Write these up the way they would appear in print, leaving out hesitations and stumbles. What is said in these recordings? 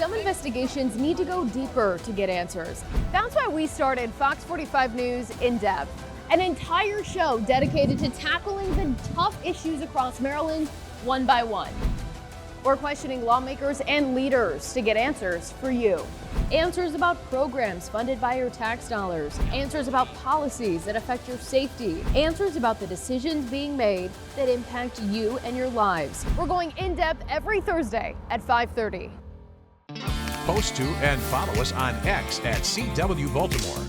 some investigations need to go deeper to get answers. That's why we started Fox 45 News In Depth, an entire show dedicated to tackling the tough issues across Maryland one by one. We're questioning lawmakers and leaders to get answers for you. Answers about programs funded by your tax dollars. Answers about policies that affect your safety. Answers about the decisions being made that impact you and your lives. We're going in depth every Thursday at 5:30. Post to and follow us on X at CW Baltimore.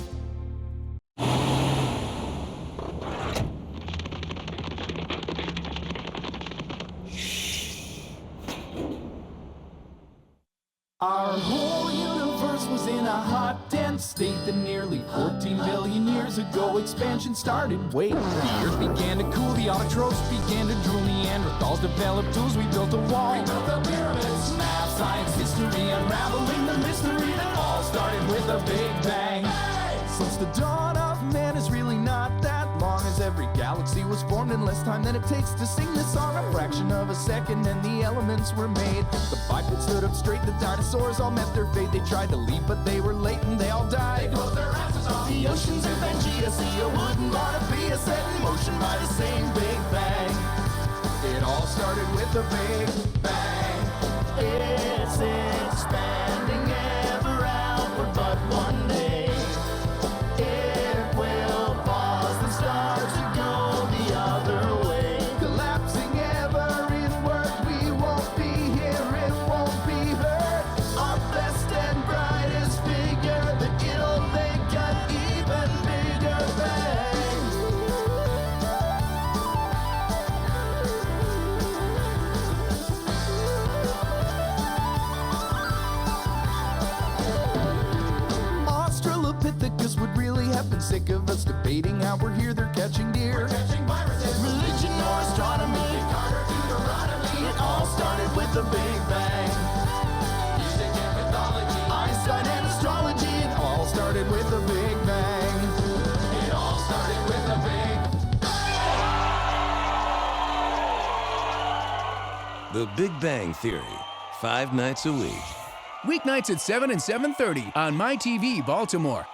Our whole universe was in a hot, dense state that nearly 14 billion years ago expansion started. Wait, the earth began to cool, the autotrophs began to drool, Neanderthals developed tools, we built a wall. We built the pyramids, math, science, history, unraveling the mystery that all started with a big bang. Since the dawn of man is really not that long, as every galaxy was formed in less time than it takes to sing this song. A fraction of a second and the elements were made. The bipeds stood up straight, the dinosaurs all met their fate. They tried to leave but they were late and they all died. They closed their asses off the oceans in Pangea. See, a wouldn't want to be a set in motion by the same Big Bang. It all started with a Big Bang. It's expanding ever outward, but one day it will pause and start to go the other way. Collapsing ever inward, we won't be here, it won't be heard. Our best and brightest figure, that it'll make an even bigger bang. Australopithecus would really have been sick of us debating how we're here, they're catching deer. We're catching viruses. Religion or astronomy, Carter, Deuteronomy. It all started with the Big Bang. Music and mythology, Einstein and astrology. It all started with the Big Bang. It all started with the Big Bang. The Big Bang Theory, 5 nights a week. Weeknights at 7 and 7:30 on MyTV Baltimore.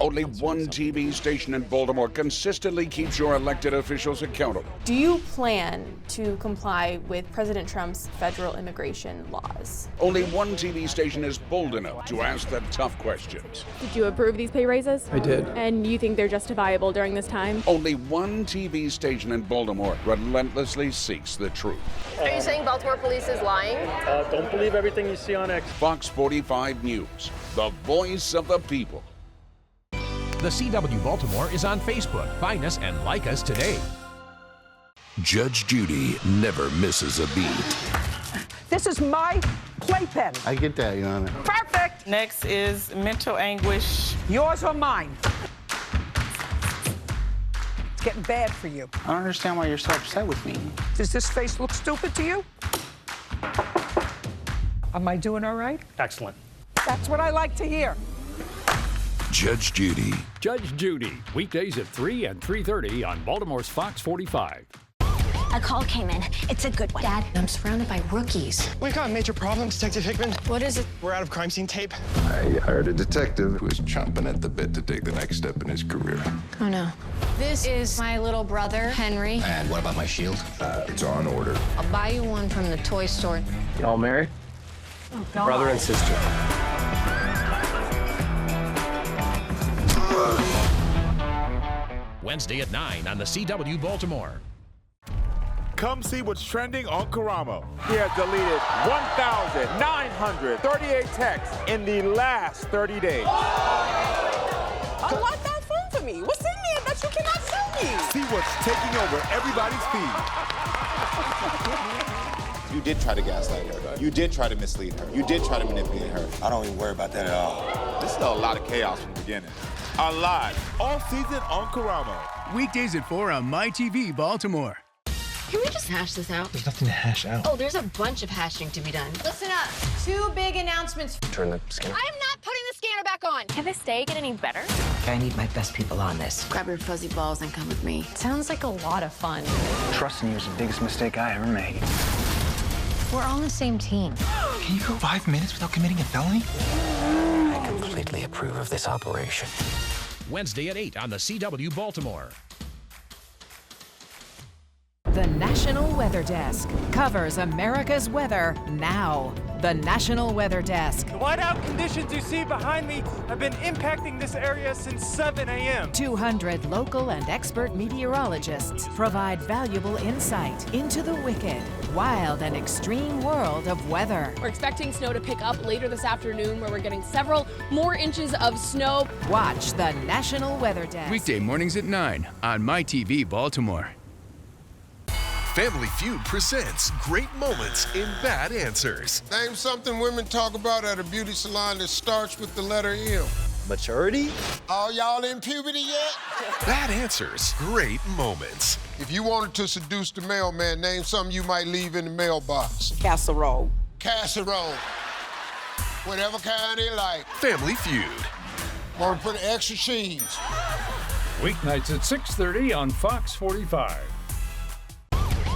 Only one TV station in Baltimore consistently keeps your elected officials accountable. Do you plan to comply with President Trump's federal immigration laws? Only one TV station is bold enough to ask the tough questions. Did you approve these pay raises? I did. And you think they're justifiable during this time? Only one TV station in Baltimore relentlessly seeks the truth. Are you saying Baltimore police is lying? Don't believe everything you see on X. Fox 45 News, the voice of the people. The CW Baltimore is on Facebook. Find us and like us today. Judge Judy never misses a beat. This is my playpen. I get that, Your Honor. Perfect. Next is mental anguish. Yours or mine? It's getting bad for you. I don't understand why you're so upset with me. Does this face look stupid to you? Am I doing all right? Excellent. That's what I like to hear. Judge Judy. Judge Judy, weekdays at 3 and 3:30 on Baltimore's Fox 45. A call came in. It's a good one. Dad, I'm surrounded by rookies. We've got a major problem, Detective Hickman. What is it? We're out of crime scene tape. I hired a detective who is chomping at the bit to take the next step in his career. Oh, no. This is my little brother, Henry. And what about my shield? It's on order. I'll buy you one from the toy store. Y'all married? Oh, God. Brother and sister. Wednesday at 9 on the CW Baltimore. Come see what's trending on Karamo. He has deleted 1,938 texts in the last 30 days. Unlock that phone for me. What's in there that you cannot show me? See what's taking over everybody's feed. You did try to gaslight her. You did try to mislead her. You did try to manipulate her. I don't even worry about that at all. This is a lot of chaos from the beginning. A lot. All season on Karamo. Weekdays at 4 on MyTV Baltimore. Can we just hash this out? There's nothing to hash out. Oh, there's a bunch of hashing to be done. Listen up. 2 big announcements. Turn the scanner. I am not putting the scanner back back on. Can this day get any better? I need my best people on this. Grab your fuzzy balls and come with me. Sounds like a lot of fun. Trusting you is the biggest mistake I ever made. We're on the same team. Can you go 5 minutes without committing a felony? I completely approve of this operation. Wednesday at 8 on the CW Baltimore. The National Weather Desk covers America's weather now. The National Weather Desk. The whiteout conditions you see behind me have been impacting this area since 7 a.m. 200 local and expert meteorologists provide valuable insight into the wicked, wild, and extreme world of weather. We're expecting snow to pick up later this afternoon, where we're getting several more inches of snow. Watch the National Weather Desk. Weekday mornings at 9 on MyTV Baltimore. Family Feud presents Great Moments in Bad Answers. Name something women talk about at a beauty salon that starts with the letter M. Maturity? All y'all in puberty yet? Bad Answers, Great Moments. If you wanted to seduce the mailman, name something you might leave in the mailbox. Casserole. Casserole. Whatever kind they like. Family Feud. Want to put extra cheese. Weeknights at 6:30 on Fox 45.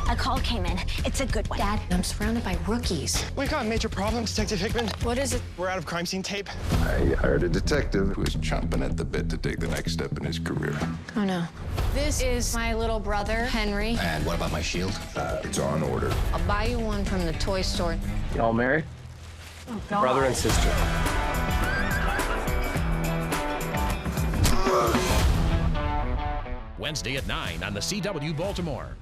A call came in. It's a good one. Dad, I'm surrounded by rookies. We've got a major problem, Detective Hickman. What is it? We're out of crime scene tape. I hired a detective who is chomping at the bit to take the next step in his career. Oh no. This is my little brother, Henry. And what about my shield? It's on order. I'll buy you one from the toy store. Y'all married? Oh, God. Brother and sister. Wednesday at 9 on the CW Baltimore.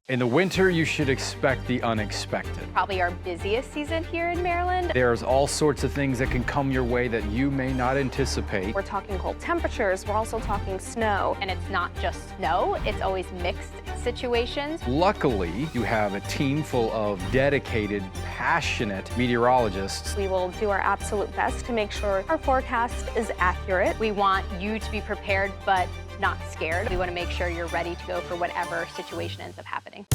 In the winter, you should expect the unexpected. Probably our busiest season here in Maryland. There's all sorts of things that can come your way that you may not anticipate. We're talking cold temperatures, we're also talking snow, and it's not just snow, it's always mixed situations. Luckily, you have a team full of dedicated, passionate meteorologists. We will do our absolute best to make sure our forecast is accurate. We want you to be prepared, but not scared. We want to make sure you're ready to go for whatever situation ends up happening.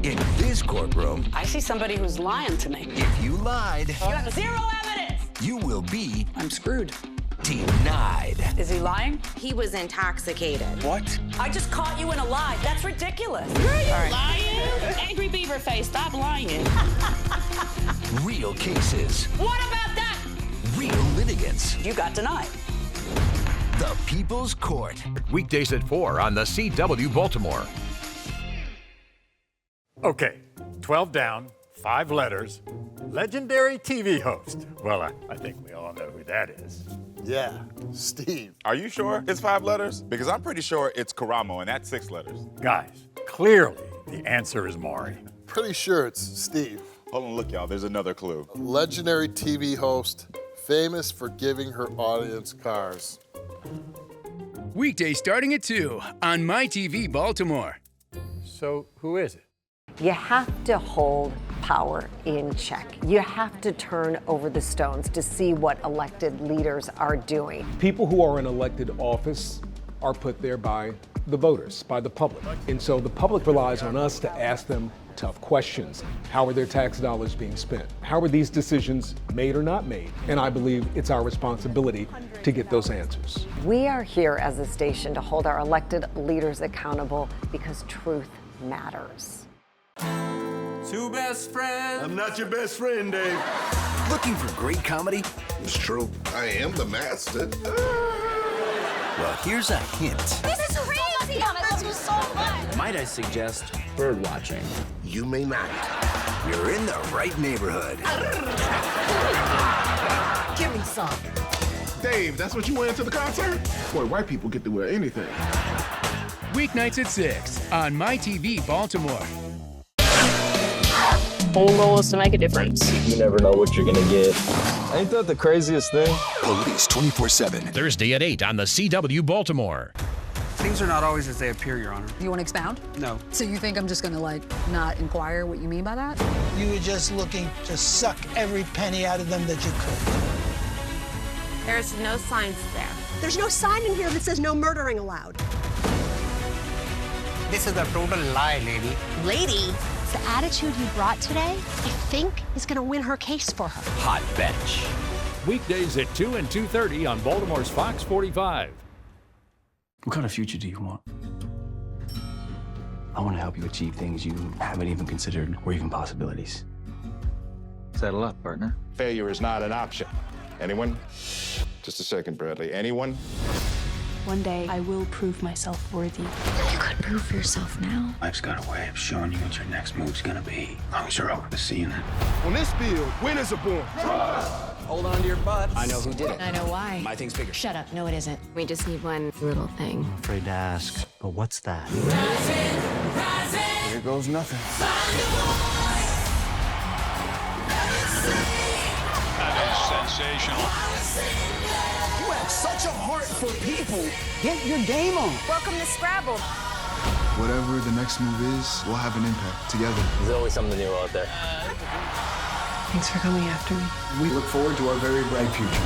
In this courtroom, I see somebody who's lying to me. if you lied, You have zero evidence. you will be I'm screwed. denied. Is he lying? He was intoxicated. What? I just caught you in a lie. That's ridiculous. Are you lying? Angry beaver face, stop lying. Real cases. What about that? Real litigants. You got denied. The People's Court. Weekdays at 4 on the CW Baltimore. Okay, 12 down, 5 letters. Legendary TV host. Well, I think we all know who that is. Yeah, Steve. Are you sure it's 5 letters? Because I'm pretty sure it's Karamo, and that's 6 letters. Guys, clearly the answer is Maury. Pretty sure it's Steve. Hold on, look, y'all, there's another clue. A legendary TV host, famous for giving her audience cars. Weekday starting at 2 on MyTV Baltimore. So who is it? You have to hold power in check. You have to turn over the stones to see what elected leaders are doing. People who are in elected office are put there by the voters, by the public. And so the public relies on us to ask them tough questions. How are their tax dollars being spent? How are these decisions made or not made? And I believe it's our responsibility to get those answers. We are here as a station to hold our elected leaders accountable because truth matters. Two best friends. I'm not your best friend, Dave. Looking for great comedy? It's true. I am the master. Well, here's a hint. This is crazy! This was so much! Might I suggest bird watching? You may not. You're in the right neighborhood. Give me some. Dave, that's what you went into the concert? Boy, white people get to wear anything. Weeknights at 6 on MyTV Baltimore. Whole goal is to make a difference. You never know what you're gonna get. Ain't that the craziest thing? Police 24/7. Thursday at 8 on the CW Baltimore. Things are not always as they appear, Your Honor. You want to expound? No. So you think I'm just going to, not inquire what you mean by that? You were just looking to suck every penny out of them that you could. There's no signs there. There's no sign in here that says no murdering allowed. This is a total lie, lady. Lady? The attitude you brought today, I think, is going to win her case for her. Hot bench. Weekdays at 2 and 2:30 on Baltimore's Fox 45. What kind of future do you want? I want to help you achieve things you haven't even considered or even possibilities. Settle up, partner. Failure is not an option. Anyone? Just a second, Bradley. Anyone? One day, I will prove myself worthy. You could prove yourself now. Life's got a way of showing you what your next move's gonna be, as long as you're open to seeing it. On this field, winners are born. Hold on to your butts. I know who did it. I know why. My thing's bigger. Shut up. No, it isn't. We just need one little thing. I'm afraid to ask, but what's that? Here goes nothing. That is sensational. You have such a heart for people. Get your game on. Welcome to Scrabble. Whatever the next move is, we'll have an impact together. There's always something new out there. Thanks for coming after me. We look forward to our very bright future.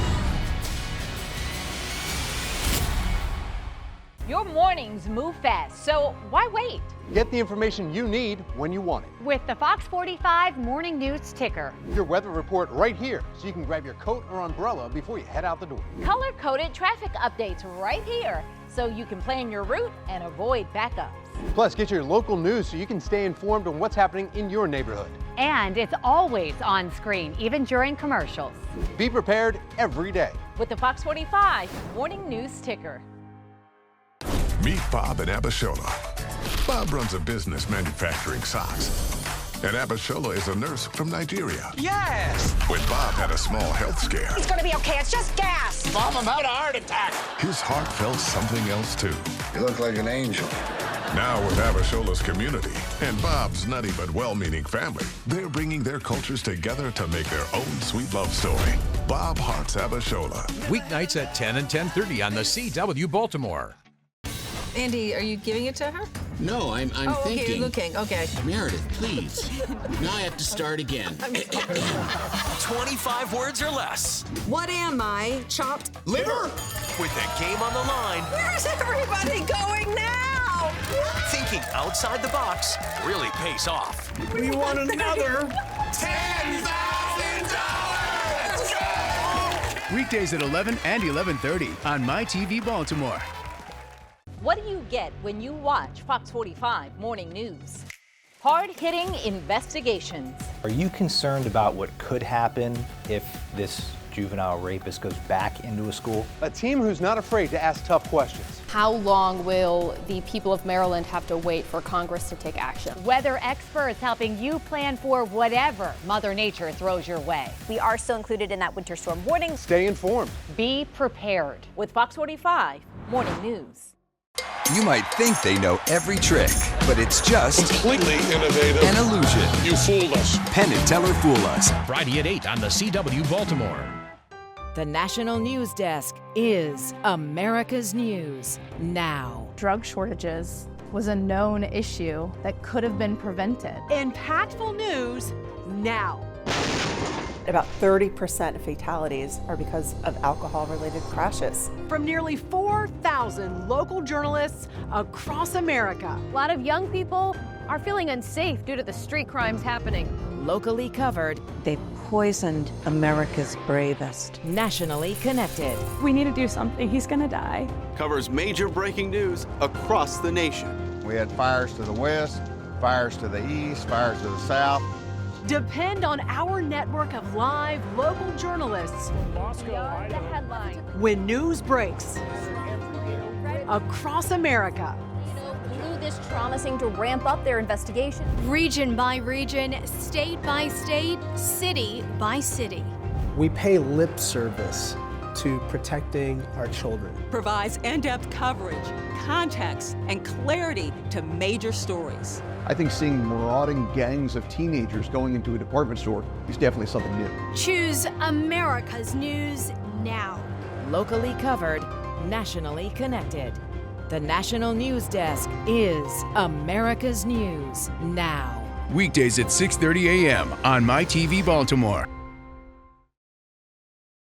Your mornings move fast, so why wait? Get the information you need when you want it. With the Fox 45 Morning News Ticker. Your weather report right here, so you can grab your coat or umbrella before you head out the door. Color-coded traffic updates right here, so you can plan your route and avoid backups. Plus, get your local news so you can stay informed on what's happening in your neighborhood. And it's always on screen, even during commercials. Be prepared every day. With the Fox 45 Morning News Ticker. Meet Bob and Abishola. Bob runs a business manufacturing socks. And Abishola is a nurse from Nigeria. Yes! When Bob had a small health scare, It's going to be okay. It's just gas. Mom, I'm out of heart attack. his heart felt something else too. You look like an angel. Now with Abishola's community and Bob's nutty but well-meaning family, they're bringing their cultures together to make their own sweet love story. Bob Hearts Abishola. Weeknights at 10 and 10:30 on the CW Baltimore. Andy, are you giving it to her? No, I'm okay, thinking. you're looking. Okay. Meredith, please. Now I have to start again. 25 words or less. What am I? Chopped Liver? With the game on the line, Where's everybody going now? thinking outside the box really pays off. We want another $10,000. Let's go! Weekdays at 11 and 11:30 on MyTV Baltimore. What do you get when you watch Fox 45 Morning News? Hard-hitting investigations. Are you concerned about what could happen if this juvenile rapist goes back into a school? A team who's not afraid to ask tough questions. How long will the people of Maryland have to wait for Congress to take action? Weather experts helping you plan for whatever Mother Nature throws your way. We are still included in that winter storm warning. Stay informed. Be prepared with Fox 45 Morning News. You might think they know every trick, but it's just completely innovative. An illusion. You fooled us. Penn and Teller fool us. Friday at 8 on the CW Baltimore. The National News Desk is America's News Now. Drug shortages was a known issue that could have been prevented. Impactful news now. About 30% of fatalities are because of alcohol-related crashes. From nearly 4,000 local journalists across America. A lot of young people are feeling unsafe due to the street crimes happening. Locally covered. They've poisoned America's bravest. Nationally connected. We need to do something. He's gonna die. Covers major breaking news across the nation. We had fires to the west, fires to the east, fires to the south. Depend on our network of live local journalists. Beyond the headline. When news breaks across America. Blew this trauma seemed to ramp up their investigation. Region by region, state by state, city by city. We pay lip service to protecting our children. Provides in-depth coverage, context, and clarity to major stories. I think seeing marauding gangs of teenagers going into a department store is definitely something new. Choose America's News now. Locally covered, nationally connected. The National News Desk is America's News now. Weekdays at 6:30 a.m. on MyTV Baltimore.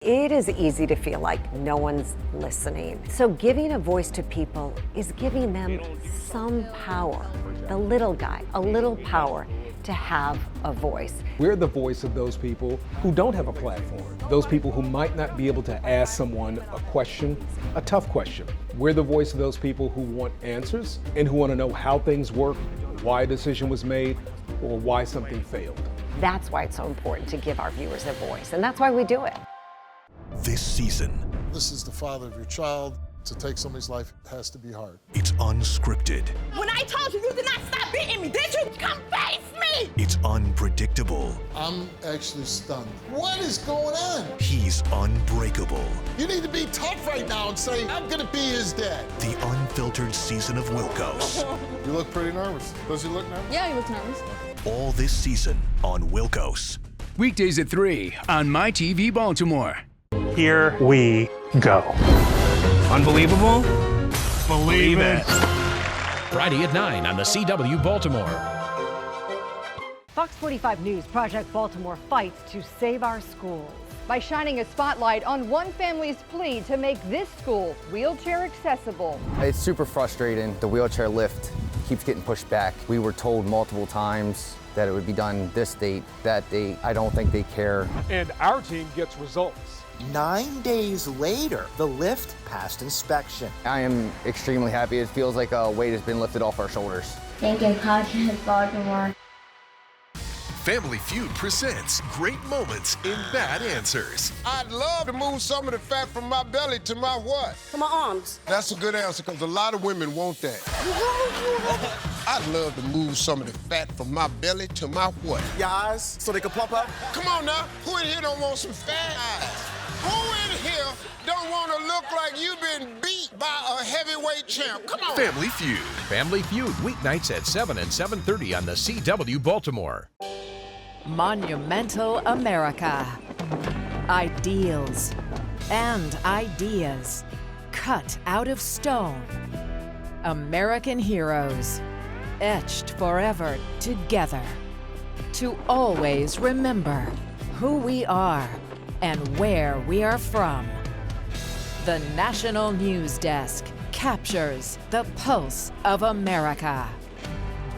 It is easy to feel like no one's listening. So giving a voice to people is giving them some power. The little guy, a little power to have a voice. We're the voice of those people who don't have a platform, those people who might not be able to ask someone a question, a tough question. We're the voice of those people who want answers and who want to know how things work, why a decision was made, or why something failed. That's why it's so important to give our viewers a voice, and that's why we do it. This season, this is the father of your child. To take somebody's life has to be hard. It's unscripted. When I told you you did not stop beating me, did you? Come face me! It's unpredictable. I'm actually stunned. What is going on? He's unbreakable. You need to be tough right now and say, I'm gonna be his dad. The unfiltered season of Wilkos. You look pretty nervous. Does he look nervous? Yeah, he looks nervous. All this season on Wilkos. Weekdays at 3 on MyTV Baltimore. Here we go. Unbelievable? Believe it. Friday at 9 on the CW Baltimore. Fox 45 News Project Baltimore fights to save our schools by shining a spotlight on one family's plea to make this school wheelchair accessible. It's super frustrating. The wheelchair lift keeps getting pushed back. We were told multiple times that it would be done this date, that date. I don't think they care. And our team gets results. 9 days later, the lift passed inspection. I am extremely happy. It feels like a weight has been lifted off our shoulders. Thank you, Podcast Baltimore. Family Feud presents Great Moments in Bad Answers. I'd love to move some of the fat from my belly to my what? To my arms. That's a good answer, because a lot of women want that. I'd love to move some of the fat from my belly to my what? Your eyes, so they can plump up? Come on now, who in here don't want some fat eyes? Who in here don't want to look like you've been beat by a heavyweight champ? Come on. Family Feud. Family Feud, weeknights at 7 and 7:30 on the CW Baltimore. Monumental America. Ideals and ideas cut out of stone. American heroes etched forever together. To always remember who we are and where we are from. The National News Desk captures the pulse of America.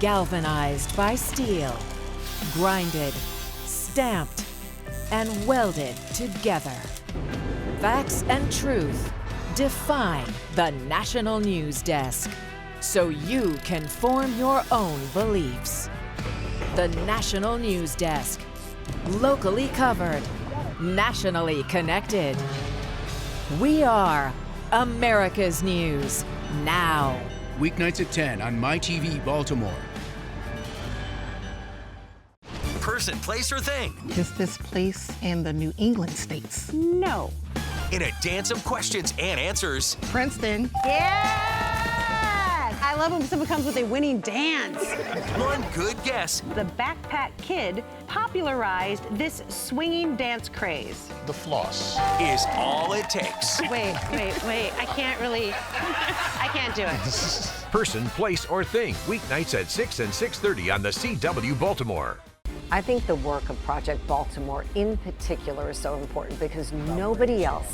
Galvanized by steel, grinded, stamped, and welded together. Facts and truth define the National News Desk, so you can form your own beliefs. The National News Desk, locally covered, nationally connected. We are America's News now. Weeknights at 10 on MyTV Baltimore. Person, place, or thing. Is this place in the New England states? No. In a dance of questions and answers. Princeton. Yes! I love when someone comes with a winning dance. One good guess. The Backpack Kid popularized this swinging dance craze. The floss is all it takes. Wait. I can't do it. Person, place, or thing. Weeknights at 6 and 6:30 on the CW Baltimore. I think the work of Project Baltimore in particular is so important because nobody else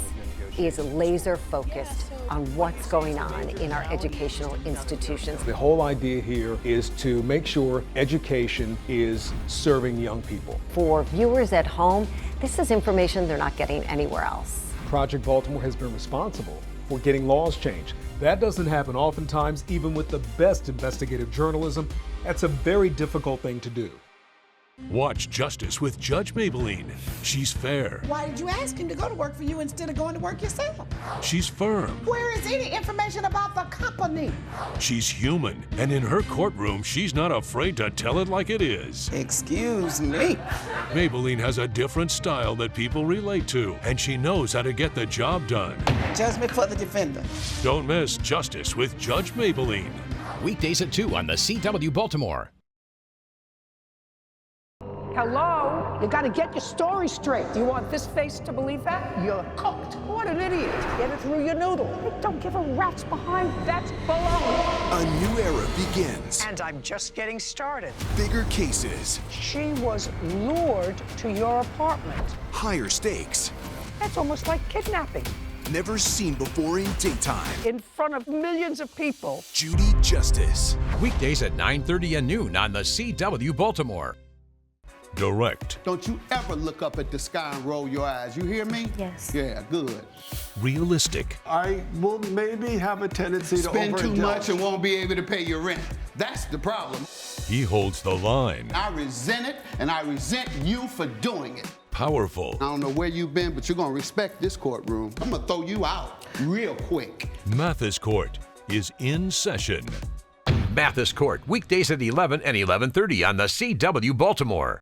is laser focused on what's going on in our educational institutions. The whole idea here is to make sure education is serving young people. For viewers at home, this is information they're not getting anywhere else. Project Baltimore has been responsible for getting laws changed. That doesn't happen oftentimes, even with the best investigative journalism. That's a very difficult thing to do. Watch Justice with Judge Maybelline. She's fair. Why did you ask him to go to work for you instead of going to work yourself? She's firm. Where is any information about the company? She's human. And in her courtroom, she's not afraid to tell it like it is. Excuse me. Maybelline has a different style that people relate to, and she knows how to get the job done. Judgment for the defendant. Don't miss Justice with Judge Maybelline. Weekdays at 2 on the CW Baltimore. Hello? You gotta get your story straight. Do you want this face to believe that? You're cooked. What an idiot. Get it through your noodle. I don't give a rat's behind. That's baloney. A new era begins. And I'm just getting started. Bigger cases. She was lured to your apartment. Higher stakes. That's almost like kidnapping. Never seen before in daytime. In front of millions of people. Judy Justice. Weekdays at 9:30 and noon on the CW Baltimore. Direct. Don't you ever look up at the sky and roll your eyes. You hear me? Yes. Yeah, good. Realistic. I will maybe have a tendency to spend too overindulge. much and won't be able to pay your rent. That's the problem. He holds the line. I resent it, and I resent you for doing it. Powerful. I don't know where you've been, but you're gonna respect this courtroom. I'm gonna throw you out real quick. Mathis Court is in session. Mathis Court, weekdays at 11 and 11:30 on the CW Baltimore.